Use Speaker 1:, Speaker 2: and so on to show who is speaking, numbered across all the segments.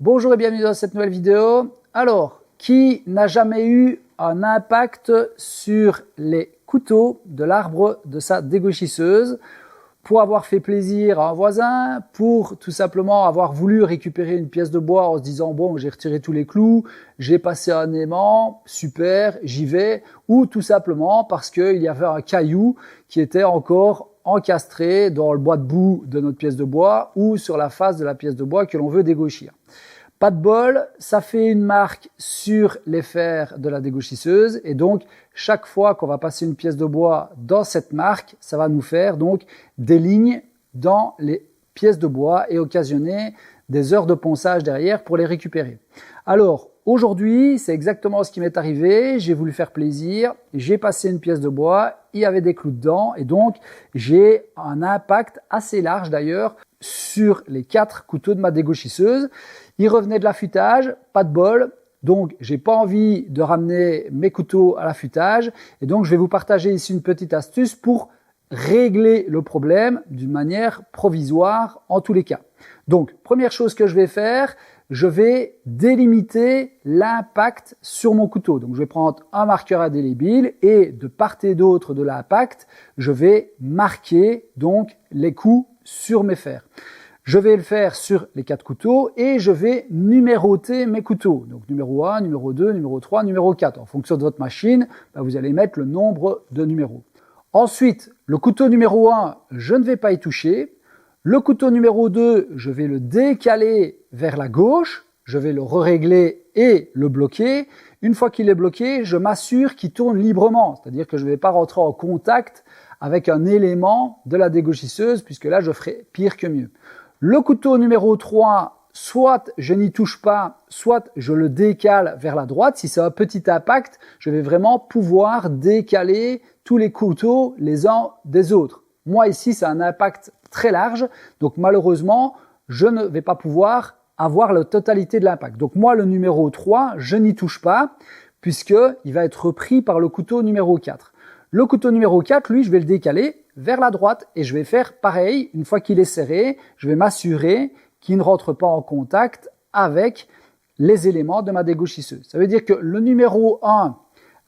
Speaker 1: Bonjour et bienvenue dans cette nouvelle vidéo. Alors, qui n'a jamais eu un impact sur les couteaux de l'arbre de sa dégauchisseuse pour avoir fait plaisir à un voisin, pour tout simplement avoir voulu récupérer une pièce de bois en se disant bon, j'ai retiré tous les clous, j'ai passé un aimant, super, j'y vais, ou tout simplement parce qu'il y avait un caillou qui était encore encastré dans le bois de boue de notre pièce de bois ou sur la face de la pièce de bois que l'on veut dégauchir. Pas de bol, ça fait une marque sur les fers de la dégauchisseuse et donc chaque fois qu'on va passer une pièce de bois dans cette marque, ça va nous faire donc des lignes dans les pièces de bois et occasionner des heures de ponçage derrière pour les récupérer. Alors aujourd'hui, c'est exactement ce qui m'est arrivé, j'ai voulu faire plaisir, j'ai passé une pièce de bois, il y avait des clous dedans et donc j'ai un impact assez large d'ailleurs sur les 4 couteaux de ma dégauchisseuse. Il revenait de l'affûtage, pas de bol, donc j'ai pas envie de ramener mes couteaux à l'affûtage et donc je vais vous partager ici une petite astuce pour régler le problème d'une manière provisoire en tous les cas. Donc première chose que je vais faire, je vais délimiter l'impact sur mon couteau. Donc je vais prendre un marqueur indélébile et de part et d'autre de l'impact, je vais marquer donc les coups sur mes fers. Je vais le faire sur les 4 couteaux et je vais numéroter mes couteaux. Donc numéro 1, numéro 2, numéro 3, numéro 4. En fonction de votre machine, vous allez mettre le nombre de numéros. Ensuite, le couteau numéro 1, je ne vais pas y toucher. Le couteau numéro 2, je vais le décaler vers la gauche. Je vais le régler et le bloquer. Une fois qu'il est bloqué, je m'assure qu'il tourne librement. C'est-à-dire que je ne vais pas rentrer en contact avec un élément de la dégauchisseuse puisque là, je ferai pire que mieux. Le couteau numéro 3, soit je n'y touche pas, soit je le décale vers la droite. Si c'est un petit impact, je vais vraiment pouvoir décaler tous les couteaux les uns des autres. Moi ici, c'est un impact très large, donc malheureusement, je ne vais pas pouvoir avoir la totalité de l'impact. Donc moi, le numéro 3, je n'y touche pas, puisqu'il va être repris par le couteau numéro 4. Le couteau numéro 4, lui, je vais le décaler vers la droite et je vais faire pareil. Une fois qu'il est serré, je vais m'assurer qu'il ne rentre pas en contact avec les éléments de ma dégauchisseuse. Ça veut dire que le numéro 1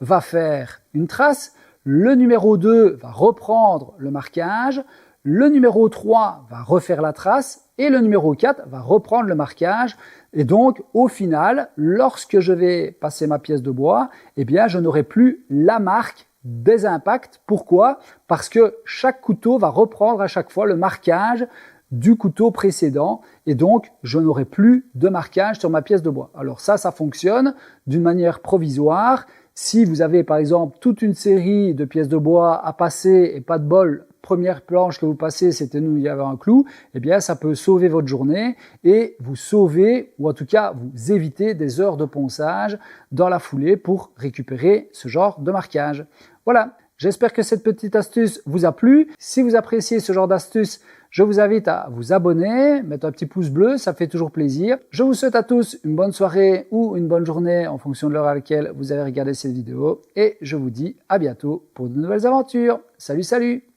Speaker 1: va faire une trace, le numéro 2 va reprendre le marquage, le numéro 3 va refaire la trace et le numéro 4 va reprendre le marquage. Et donc, au final, lorsque je vais passer ma pièce de bois, eh bien, je n'aurai plus la marque des impacts. Pourquoi? Parce que chaque couteau va reprendre à chaque fois le marquage du couteau précédent et donc je n'aurai plus de marquage sur ma pièce de bois. Alors ça fonctionne d'une manière provisoire. Si vous avez par exemple toute une série de pièces de bois à passer et pas de bol, première planche que vous passez, c'était nous, il y avait un clou, eh bien ça peut sauver votre journée et vous sauver ou en tout cas vous éviter des heures de ponçage dans la foulée pour récupérer ce genre de marquage. Voilà, j'espère que cette petite astuce vous a plu. Si vous appréciez ce genre d'astuce, je vous invite à vous abonner, mettre un petit pouce bleu, ça fait toujours plaisir. Je vous souhaite à tous une bonne soirée ou une bonne journée en fonction de l'heure à laquelle vous avez regardé cette vidéo et je vous dis à bientôt pour de nouvelles aventures. Salut, salut!